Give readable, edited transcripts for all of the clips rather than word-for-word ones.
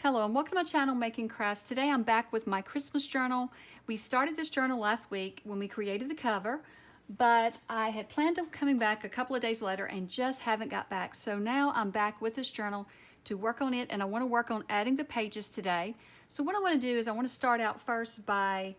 Hello and welcome to my channel, Making Crafts. Today I'm back with my Christmas journal. We started this journal last week when we created the cover, but I had planned on coming back a couple of days later and just haven't got back. So now I'm back with this journal to work on it, and I want to work on adding the pages today. So what I want to do is I want to start out first by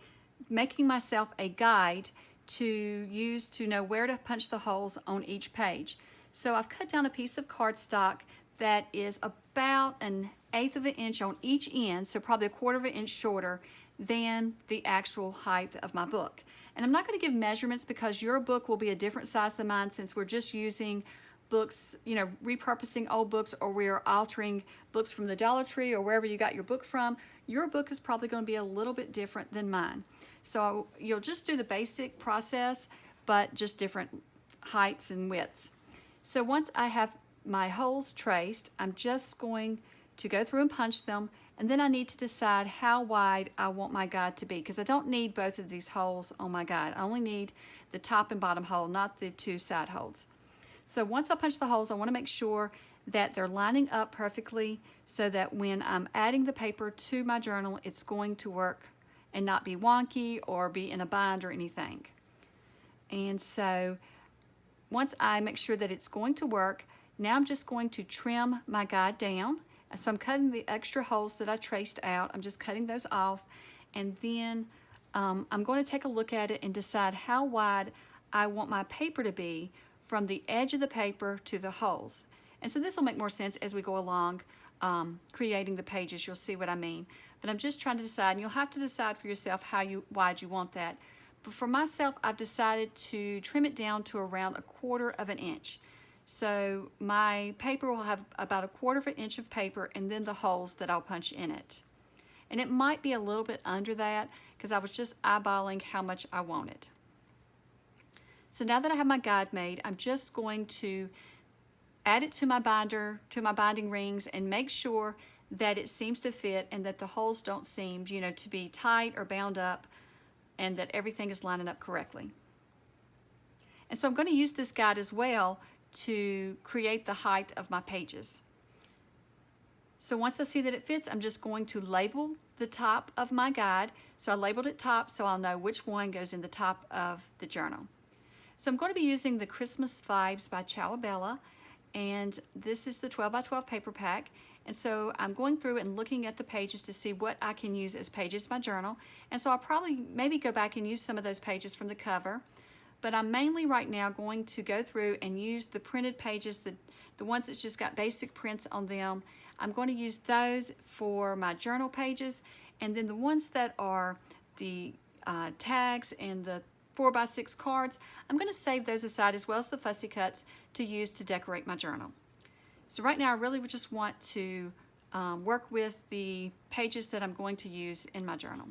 making myself a guide to use to know where to punch the holes on each page. So I've cut down a piece of cardstock that is about 1/8 of an inch on each end, so probably 1/4 of an inch shorter than the actual height of my book. And I'm not going to give measurements because your book will be a different size than mine, since we're just using books, repurposing old books, or we're altering books from the Dollar Tree or wherever you got your book from. Your book is probably going to be a little bit different than mine. So you'll just do the basic process, but just different heights and widths. So once I have my holes traced, I'm just going to go through and punch them, and then I need to decide how wide I want my guide to be, because I don't need both of these holes on my guide. I only need the top and bottom hole, not the two side holes. So once I punch the holes, I want to make sure that they're lining up perfectly so that when I'm adding the paper to my journal, it's going to work and not be wonky or be in a bind or anything. And so once I make sure that it's going to work, now I'm just going to trim my guide down. So I'm cutting the extra holes that I traced out. I'm just cutting those off, and then I'm going to take a look at it and decide how wide I want my paper to be from the edge of the paper to the holes. And so this will make more sense as we go along creating the pages. You'll see what I mean. But I'm just trying to decide, and you'll have to decide for yourself how wide you want that. But for myself, I've decided to trim it down to around 1/4 of an inch. So my paper will have about 1/4 of an inch of paper, and then the holes that I'll punch in it. And it might be a little bit under that because I was just eyeballing how much I wanted. So now that I have my guide made, I'm just going to add it to my binder, to my binding rings, and make sure that it seems to fit and that the holes don't seem, to be tight or bound up, and that everything is lining up correctly. And so I'm going to use this guide as well to create the height of my pages. So once I see that it fits, I'm just going to label the top of my guide. So I labeled it top so I'll know which one goes in the top of the journal. So I'm going to be using the Christmas Vibes by Ciao, and this is the 12 by 12 paper pack. And so I'm going through and looking at the pages to see what I can use as pages in my journal. And so I'll probably maybe go back and use some of those pages from the cover. But I'm mainly right now going to go through and use the printed pages, the ones that's just got basic prints on them. I'm going to use those for my journal pages, and then the ones that are the tags and the 4x6 cards, I'm going to save those aside, as well as the fussy cuts, to use to decorate my journal. So right now I really would just want to work with the pages that I'm going to use in my journal.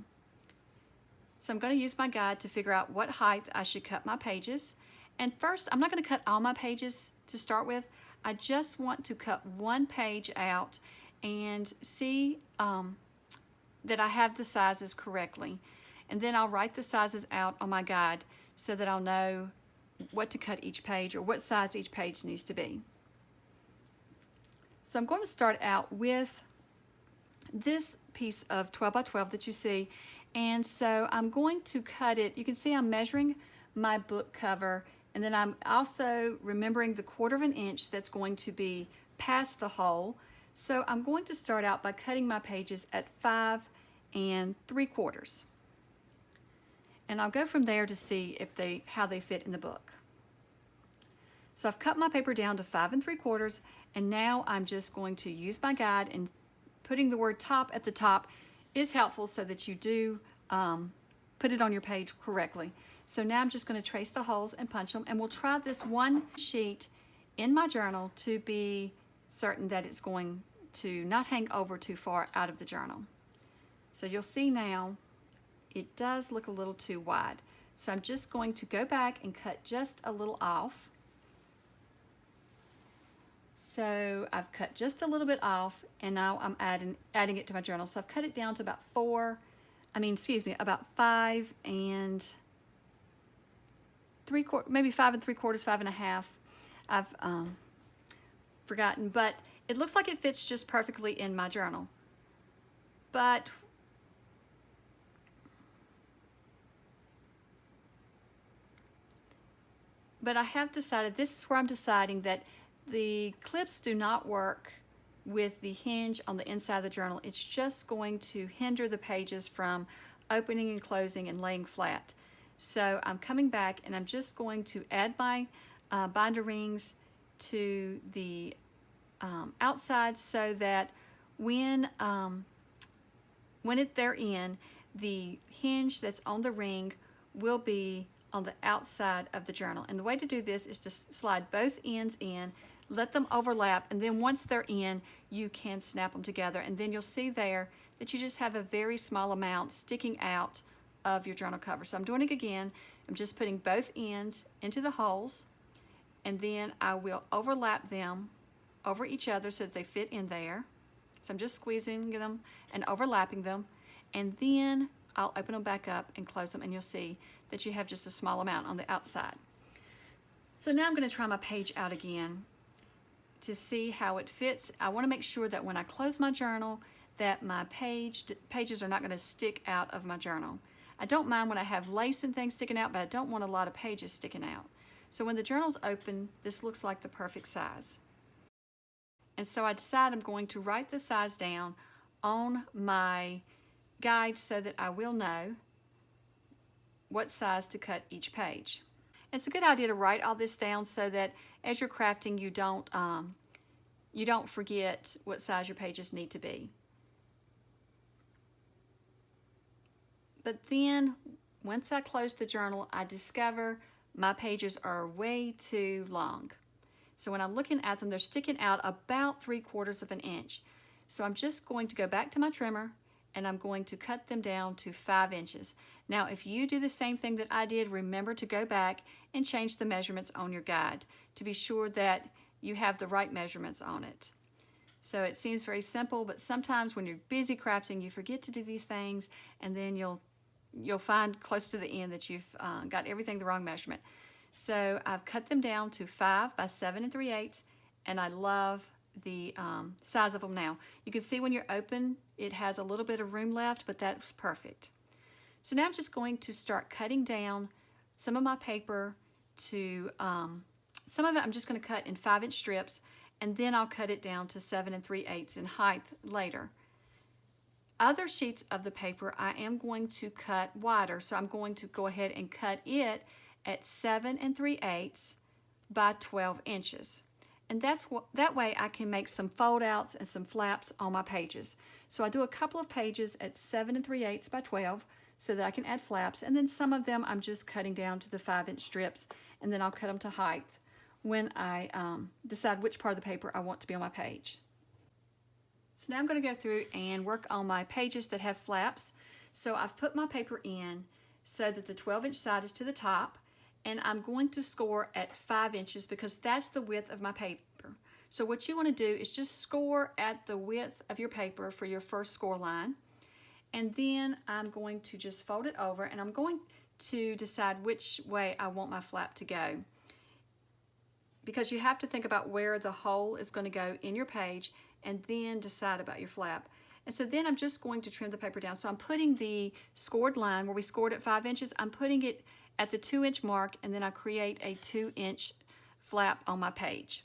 So I'm going to use my guide to figure out what height I should cut my pages. And first, I'm not going to cut all my pages to start with. I just want to cut one page out and see that I have the sizes correctly. And then I'll write the sizes out on my guide so that I'll know what to cut each page, or what size each page needs to be. So I'm going to start out with this piece of 12 by 12 that you see. And so I'm going to cut it. You can see I'm measuring my book cover, and then I'm also remembering the 1/4 of an inch that's going to be past the hole. So I'm going to start out by cutting my pages at 5 3/4. And I'll go from there to see how they fit in the book. So I've cut my paper down to 5 3/4, and now I'm just going to use my guide, and putting the word top at the top is helpful so that you do put it on your page correctly. So now I'm just going to trace the holes and punch them, and we'll try this one sheet in my journal to be certain that it's going to not hang over too far out of the journal. So you'll see now it does look a little too wide. So I'm just going to go back and cut just a little off. So I've cut just a little bit off, and now I'm adding it to my journal. So I've cut it down to about about 5 3/4, maybe 5 3/4, 5 1/2. I've forgotten, but it looks like it fits just perfectly in my journal. But I have decided, this is where I'm deciding that the clips do not work with the hinge on the inside of the journal. It's just going to hinder the pages from opening and closing and laying flat. So I'm coming back and I'm just going to add my binder rings to the outside so that when they're in, the hinge that's on the ring will be on the outside of the journal. And the way to do this is to slide both ends in, let them overlap, and then once they're in, you can snap them together. And then you'll see there that you just have a very small amount sticking out of your journal cover. So I'm doing it again. I'm just putting both ends into the holes, and then I will overlap them over each other so that they fit in there. So I'm just squeezing them and overlapping them, and then I'll open them back up and close them, and you'll see that you have just a small amount on the outside. So now I'm going to try my page out again to see how it fits. I want to make sure that when I close my journal that my pages are not going to stick out of my journal. I don't mind when I have lace and things sticking out, but I don't want a lot of pages sticking out. So when the journal's open, this looks like the perfect size. And so I decide I'm going to write the size down on my guide so that I will know what size to cut each page. It's a good idea to write all this down so that as you're crafting, you don't forget what size your pages need to be. But then once I close the journal, I discover my pages are way too long. So when I'm looking at them, they're sticking out about 3/4 of an inch. So I'm just going to go back to my trimmer and I'm going to cut them down to 5 inches. Now, if you do the same thing that I did, remember to go back and change the measurements on your guide to be sure that you have the right measurements on it. So it seems very simple, but sometimes when you're busy crafting, you forget to do these things, and then you'll find close to the end that you've got everything the wrong measurement. So I've cut them down to 5 by 7 3/8, and I love the size of them now. You can see when you're open, it has a little bit of room left, but that's perfect. So now I'm just going to start cutting down some of my paper to, some of it I'm just going to cut in 5-inch strips, and then I'll cut it down to 7 3/8 in height later. Other sheets of the paper I am going to cut wider, so I'm going to go ahead and cut it at 7 3/8 by 12 inches. And that way I can make some fold outs and some flaps on my pages. So I do a couple of pages at 7 3/8 by 12 so that I can add flaps, and then some of them I'm just cutting down to the 5-inch strips, and then I'll cut them to height when I decide which part of the paper I want to be on my page. So now I'm going to go through and work on my pages that have flaps. So I've put my paper in so that the 12-inch side is to the top, and I'm going to score at 5 inches because that's the width of my paper. So what you want to do is just score at the width of your paper for your first score line, and then I'm going to just fold it over, and I'm going to decide which way I want my flap to go, because you have to think about where the hole is going to go in your page and then decide about your flap. And so then I'm just going to trim the paper down. So I'm putting the scored line where we scored at 5 inches, I'm putting it at the 2-inch mark, and then I create a 2-inch flap on my page.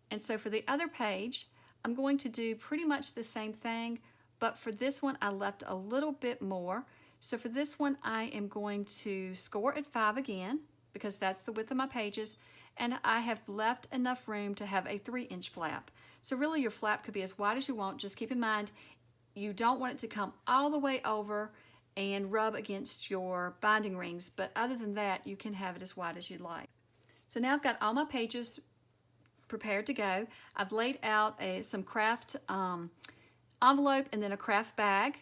And so for the other page, I'm going to do pretty much the same thing, but for this one I left a little bit more. So for this one I am going to score at 5 again because that's the width of my pages, and I have left enough room to have a 3-inch flap. So really your flap could be as wide as you want. Just keep in mind you don't want it to come all the way over and rub against your binding rings, but other than that you can have it as wide as you'd like. So now I've got all my pages prepared to go. I've laid out some craft envelope and then a craft bag.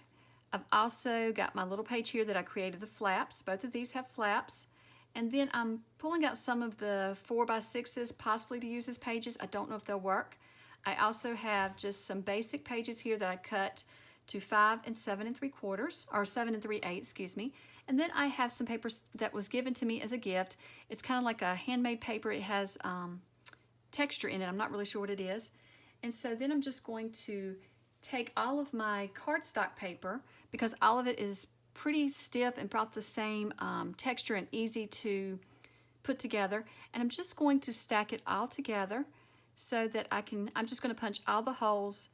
I've also got my little page here that I created the flaps. Both of these have flaps. And then I'm pulling out some of the 4x6s possibly to use as pages. I don't know if they'll work. I also have just some basic pages here that I cut to 5 7 3/4, or 7 3/8, excuse me. And then I have some paper that was given to me as a gift. It's kind of like a handmade paper. It has texture in it. I'm not really sure what it is. And so then I'm just going to take all of my cardstock paper, because all of it is pretty stiff and about the same texture and easy to put together, and I'm just going to stack it all together so that I'm just going to punch all the holes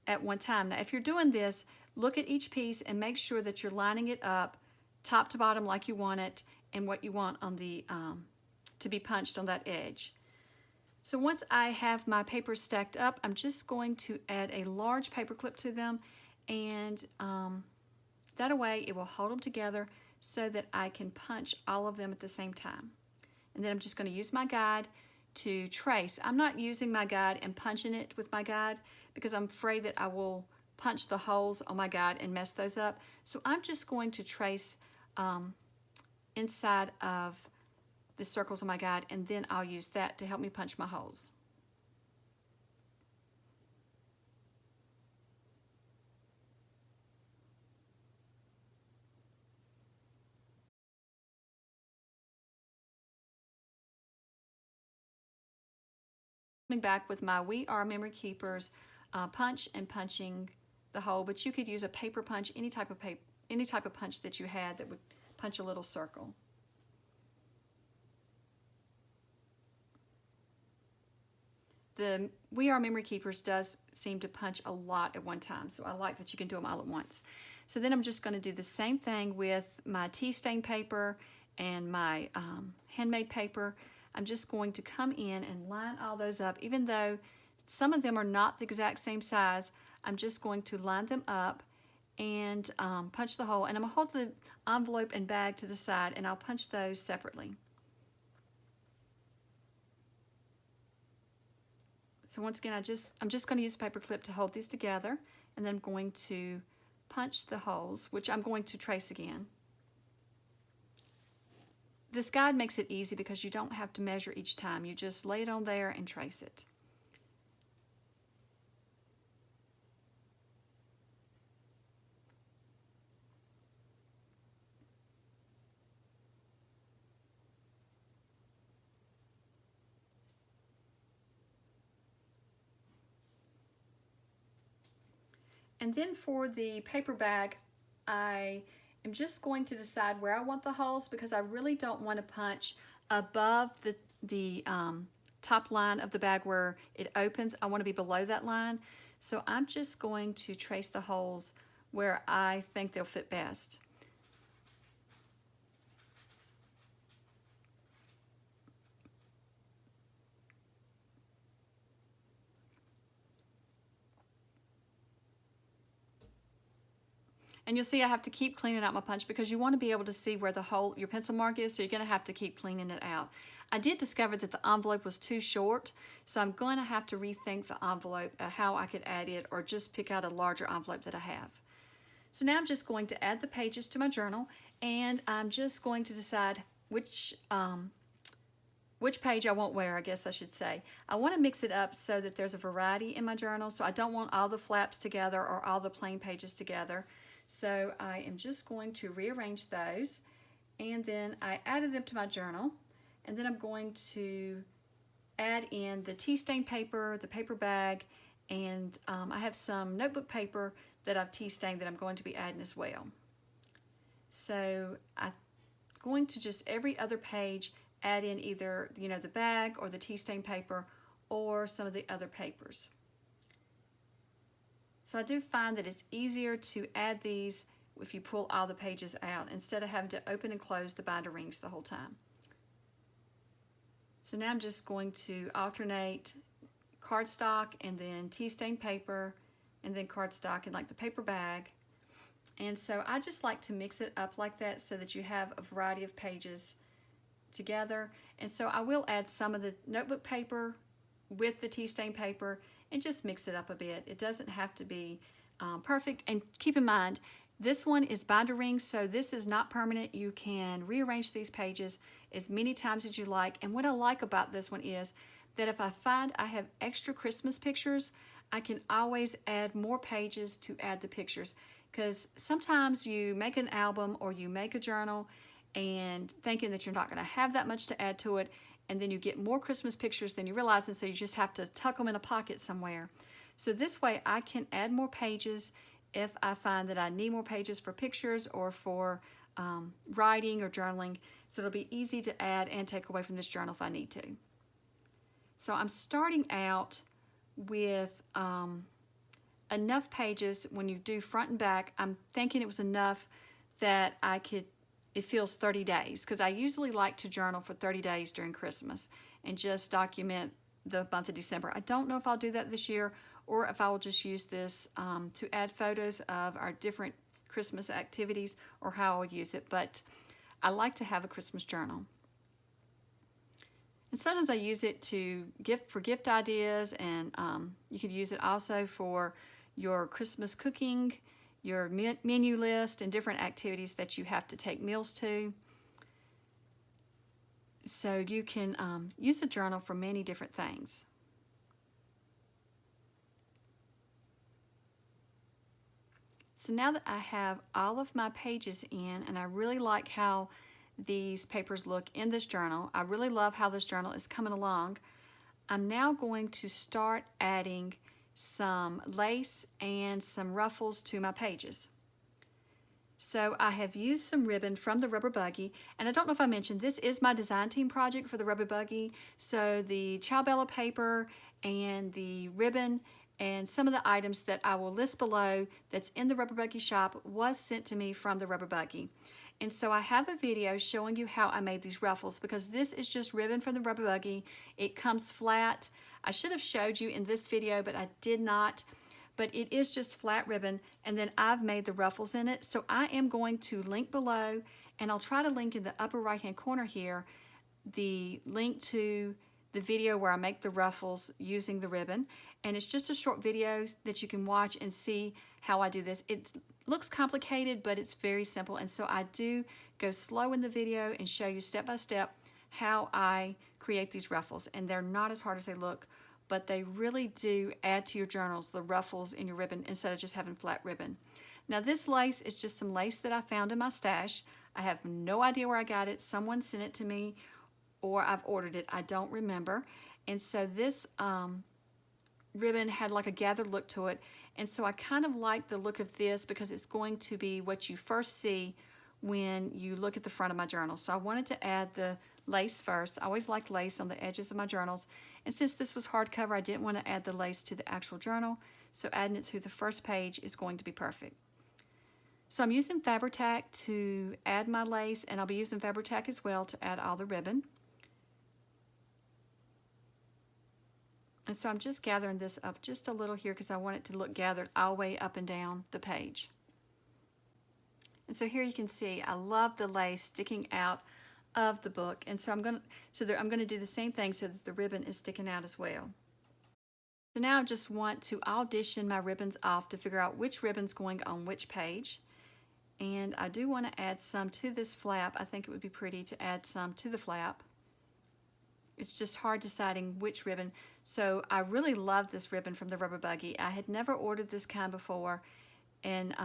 at one time. Now if you're doing this, look at each piece and make sure that you're lining it up top to bottom like you want it and what you want on the to be punched on that edge. So once I have my papers stacked up, I'm just going to add a large paper clip to them, and that way it will hold them together so that I can punch all of them at the same time. And then I'm just going to use my guide to trace. I'm not using my guide and punching it with my guide because I'm afraid that I will punch the holes on my guide and mess those up. So I'm just going to trace inside of the circles on my guide, and then I'll use that to help me punch my holes. Coming back with my We Are Memory Keepers punch and punching the hole, but you could use a paper punch, any type of punch that you had that would punch a little circle. The We Are Memory Keepers does seem to punch a lot at one time, so I like that you can do them all at once. So then I'm just going to do the same thing with my tea stain paper and my handmade paper. I'm just going to come in and line all those up. Even though some of them are not the exact same size, I'm just going to line them up and punch the hole. And I'm going to hold the envelope and bag to the side, and I'll punch those separately. So once again, I'm just going to use a paper clip to hold these together, and then I'm going to punch the holes, which I'm going to trace again. This guide makes it easy because you don't have to measure each time. You just lay it on there and trace it. And then for the paper bag, I am just going to decide where I want the holes because I really don't want to punch above the top line of the bag where it opens. I want to be below that line. So I'm just going to trace the holes where I think they'll fit best. And you'll see I have to keep cleaning out my punch because you want to be able to see where the hole, your pencil mark is, so you're going to have to keep cleaning it out. I did discover that the envelope was too short, so I'm going to have to rethink the envelope, how I could add it, or just pick out a larger envelope that I have. So now I'm just going to add the pages to my journal, and I'm just going to decide which page I want where, I guess I should say. I want to mix it up so that there's a variety in my journal, so I don't want all the flaps together or all the plain pages together. So I am just going to rearrange those, and then I added them to my journal, and then I'm going to add in the tea stain paper, the paper bag, and I have some notebook paper that I've tea stained that I'm going to be adding as well. So I'm going to just every other page add in either the bag or the tea stain paper or some of the other papers. So I do find that it's easier to add these if you pull all the pages out instead of having to open and close the binder rings the whole time. So now I'm just going to alternate cardstock and then tea stain paper and then cardstock and like the paper bag. And so I just like to mix it up like that so that you have a variety of pages together. And so I will add some of the notebook paper with the tea stain paper and just mix it up a bit. It doesn't have to be perfect. And keep in mind, this one is binder rings, so this is not permanent. You can rearrange these pages as many times as you like. And what I like about this one is that if I find I have extra Christmas pictures, I can always add more pages to add the pictures. Because sometimes you make an album or you make a journal and thinking that you're not going to have that much to add to it, and then you get more Christmas pictures than you realize, and so you just have to tuck them in a pocket somewhere. So this way I can add more pages if I find that I need more pages for pictures or for writing or journaling. So it'll be easy to add and take away from this journal if I need to. So I'm starting out with enough pages. When you do front and back, I'm thinking it was enough that it feels 30 days, because I usually like to journal for 30 days during Christmas and just document the month of December. I don't know if I'll do that this year or if I will just use this to add photos of our different Christmas activities or how I'll use it, but I like to have a Christmas journal. And sometimes I use it for gift ideas, and you could use it also for your Christmas cooking, your menu list, and different activities that you have to take meals to. So you can use a journal for many different things. So now that I have all of my pages in, and I really like how these papers look in this journal, I really love how this journal is coming along, I'm now going to start adding some lace and some ruffles to my pages. So I have used some ribbon from the rubber buggy, and I don't know if I mentioned, this is my design team project for the rubber buggy. So the Ciao Bella paper and the ribbon and some of the items that I will list below that's in the rubber buggy shop was sent to me from the rubber buggy. And so I have a video showing you how I made these ruffles, because this is just ribbon from the rubber buggy. It comes flat. I should have showed you in this video, but I did not. But it is just flat ribbon, and then I've made the ruffles in it. So I am going to link below, and I'll try to link in the upper right hand corner here the link to the video where I make the ruffles using the ribbon. And it's just a short video that you can watch and see how I do this. It looks complicated, but it's very simple. And so I do go slow in the video and show you step by step how I create these ruffles. And they're not as hard as they look, but they really do add to your journals, the ruffles in your ribbon, instead of just having flat ribbon. Now this lace is just some lace that I found in my stash. I have no idea where I got it. Someone sent it to me, or I've ordered it. I don't remember. And so this ribbon had like a gathered look to it. And so I kind of like the look of this because it's going to be what you first see when you look at the front of my journal. So I wanted to add the lace first. I always like lace on the edges of my journals. And since this was hardcover, I didn't want to add the lace to the actual journal. So adding it to the first page is going to be perfect. So I'm using Fabri-Tac to add my lace, and I'll be using Fabri-Tac as well to add all the ribbon. And so I'm just gathering this up just a little here because I want it to look gathered all the way up and down the page. And so here you can see I love the lace sticking out of the book, and so I'm going to do the same thing so that the ribbon is sticking out as well. So now I just want to audition my ribbons off to figure out which ribbon's going on which page. And I do want to add some to this flap. I think it would be pretty to add some to the flap. It's just hard deciding which ribbon. So I really love this ribbon from the rubber buggy. I had never ordered this kind before, and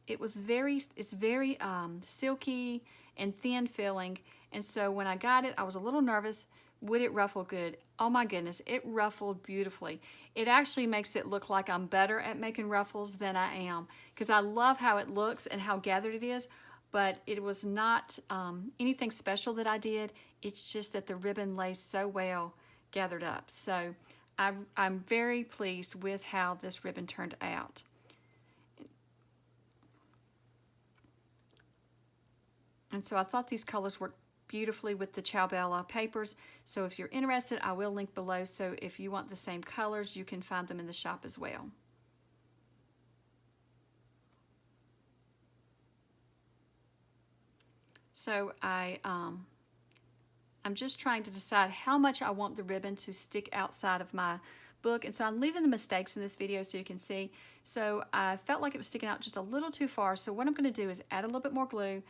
it's very silky and thin feeling. And so when I got it, I was a little nervous. Would it ruffle good? Oh my goodness, it ruffled beautifully. It actually makes it look like I'm better at making ruffles than I am, because I love how it looks and how gathered it is, but it was not anything special that I did. It's just that the ribbon lays so well gathered up. So I'm very pleased with how this ribbon turned out. And so I thought these colors worked beautifully with the Ciao Bella papers. So if you're interested, I will link below. So if you want the same colors, you can find them in the shop as well. So I'm just trying to decide how much I want the ribbon to stick outside of my book. And so I'm leaving the mistakes in this video so you can see. So I felt like it was sticking out just a little too far. So what I'm going to do is add a little bit more glue,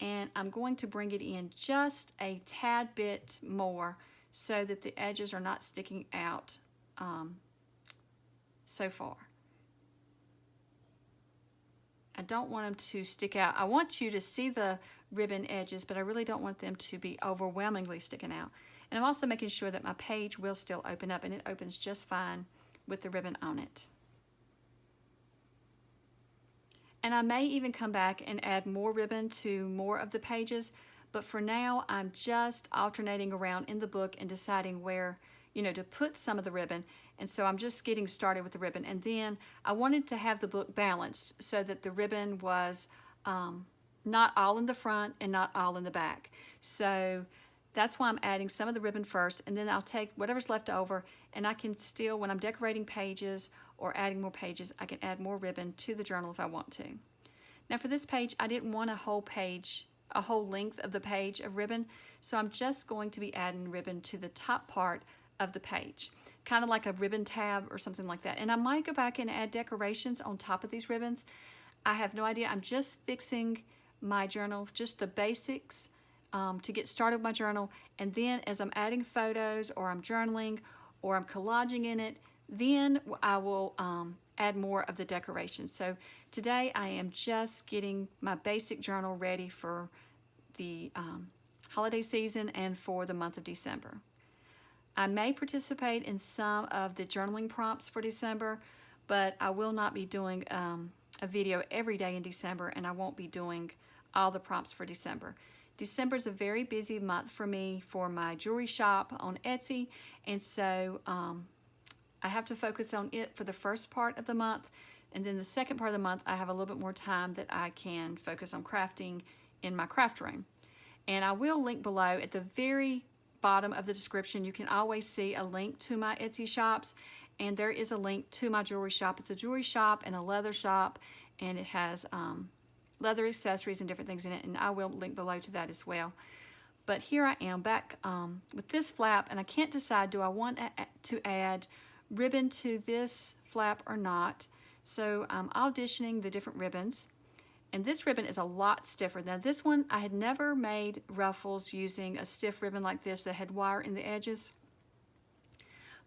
and I'm going to bring it in just a tad bit more so that the edges are not sticking out so far. I don't want them to stick out. I want you to see the ribbon edges, but I really don't want them to be overwhelmingly sticking out. And I'm also making sure that my page will still open up, and it opens just fine with the ribbon on it. And I may even come back and add more ribbon to more of the pages, but for now I'm just alternating around in the book and deciding where, to put some of the ribbon. And so I'm just getting started with the ribbon. And then I wanted to have the book balanced so that the ribbon was not all in the front and not all in the back. So that's why I'm adding some of the ribbon first, and then I'll take whatever's left over, and I can still, when I'm decorating pages or adding more pages, I can add more ribbon to the journal if I want to. Now for this page, I didn't want a whole length of the page of ribbon, so I'm just going to be adding ribbon to the top part of the page, kind of like a ribbon tab or something like that. And I might go back and add decorations on top of these ribbons. I have no idea. I'm just fixing my journal, just the basics, to get started with my journal, and then as I'm adding photos or I'm journaling or I'm collaging in it, then I will add more of the decorations. So today I am just getting my basic journal ready for the holiday season and for the month of December. I may participate in some of the journaling prompts for December, but I will not be doing a video every day in December, and I won't be doing all the prompts for December. December is a very busy month for me for my jewelry shop on Etsy, and so I have to focus on it for the first part of the month, and then the second part of the month I have a little bit more time that I can focus on crafting in my craft room. And I will link below at the very bottom of the description. You can always see a link to my Etsy shops, and there is a link to my jewelry shop. It's a jewelry shop and a leather shop, and it has leather accessories and different things in it, and I will link below to that as well. But here I am back with this flap, and I can't decide, do I want to add ribbon to this flap or not? So I'm auditioning the different ribbons, and this ribbon is a lot stiffer. Now this one, I had never made ruffles using a stiff ribbon like this that had wire in the edges,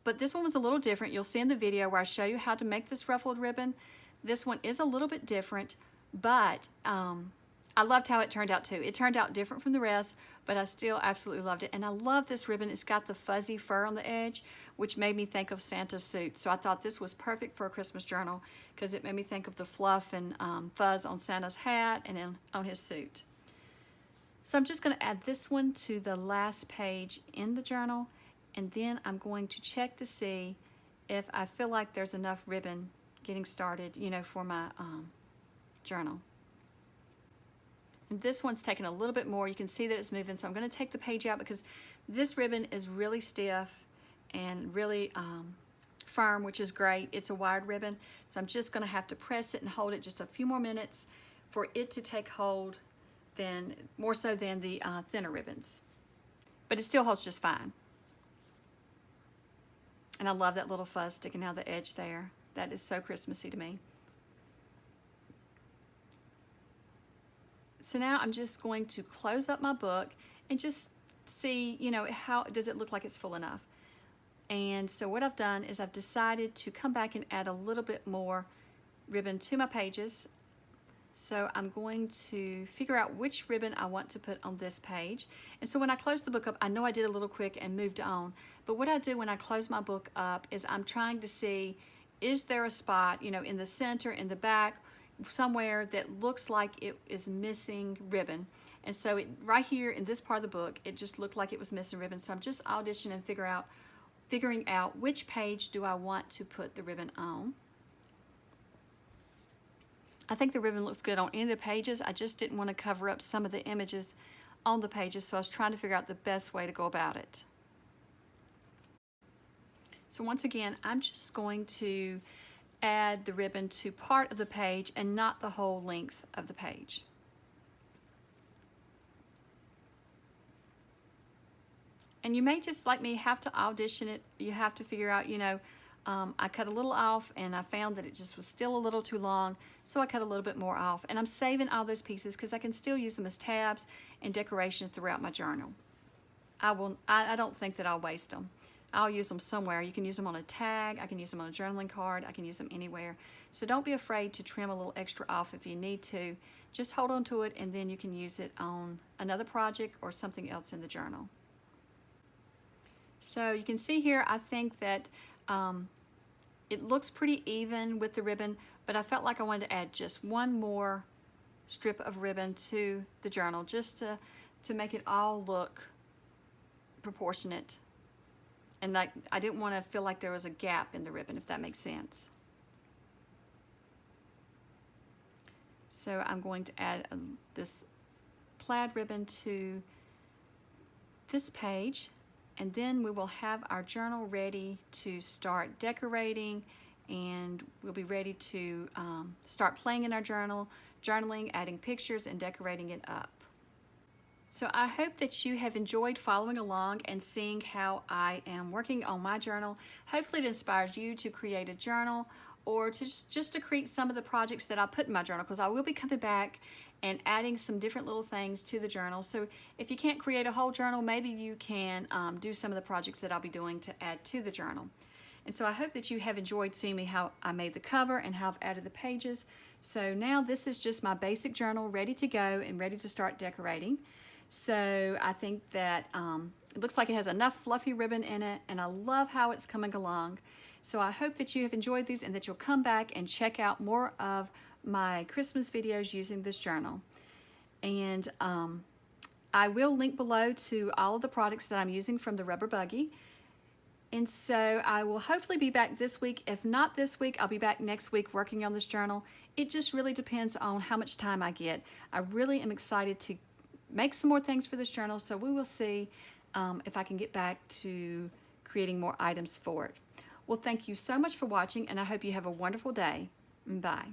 but this one was a little different. You'll see in the video where I show you how to make this ruffled ribbon. This one is a little bit different, but I loved how it turned out too. It turned out different from the rest, but I still absolutely loved it. And I love this ribbon. It's got the fuzzy fur on the edge, which made me think of Santa's suit. So I thought this was perfect for a Christmas journal because it made me think of the fluff and fuzz on Santa's hat and on his suit. So I'm just going to add this one to the last page in the journal, and then I'm going to check to see if I feel like there's enough ribbon getting started, for my journal. And this one's taking a little bit more. You can see that it's moving, so I'm going to take the page out because this ribbon is really stiff and really firm, which is great. It's a wired ribbon, so I'm just going to have to press it and hold it just a few more minutes for it to take hold, more so than the thinner ribbons. But it still holds just fine. And I love that little fuzz sticking out the edge there. That is so Christmassy to me. So now I'm just going to close up my book and just see, how does it look like it's full enough. And so what I've done is I've decided to come back and add a little bit more ribbon to my pages. So I'm going to figure out which ribbon I want to put on this page. And so when I close the book up, I know I did a little quick and moved on, but what I do when I close my book up is I'm trying to see, is there a spot, in the center, in the back, somewhere that looks like it is missing ribbon. And so right here in this part of the book, it just looked like it was missing ribbon. So I'm just auditioning and figuring out which page do I want to put the ribbon on. I think the ribbon looks good on any of the pages. I just didn't want to cover up some of the images on the pages, so I was trying to figure out the best way to go about it. So once again, I'm just going to add the ribbon to part of the page and not the whole length of the page. And you may just, like me, have to audition it. You have to figure out, I cut a little off and I found that it just was still a little too long, so I cut a little bit more off. And I'm saving all those pieces because I can still use them as tabs and decorations throughout my journal. I don't think that I'll waste them. I'll use them somewhere. You can use them on a tag, I can use them on a journaling card, I can use them anywhere. So don't be afraid to trim a little extra off if you need to. Just hold on to it and then you can use it on another project or something else in the journal. So you can see here, I think that it looks pretty even with the ribbon, but I felt like I wanted to add just one more strip of ribbon to the journal just to make it all look proportionate. And like, I didn't want to feel like there was a gap in the ribbon, if that makes sense. So I'm going to add this plaid ribbon to this page, and then we will have our journal ready to start decorating, and we'll be ready to start playing in our journaling, adding pictures, and decorating it up. So I hope that you have enjoyed following along and seeing how I am working on my journal. Hopefully it inspires you to create a journal, or to just to create some of the projects that I put in my journal, because I will be coming back and adding some different little things to the journal. So if you can't create a whole journal, maybe you can do some of the projects that I'll be doing to add to the journal. And so I hope that you have enjoyed seeing me how I made the cover and how I've added the pages. So now this is just my basic journal ready to go and ready to start decorating. So I think that it looks like it has enough fluffy ribbon in it, and I love how it's coming along. So I hope that you have enjoyed these and that you'll come back and check out more of my Christmas videos using this journal. And I will link below to all of the products that I'm using from the Rubber Buggy. And so I will hopefully be back this week. If not this week, I'll be back next week working on this journal. It just really depends on how much time I get. I really am excited to make some more things for this journal, so we will see if I can get back to creating more items for it. Well, thank you so much for watching, and I hope you have a wonderful day. Bye.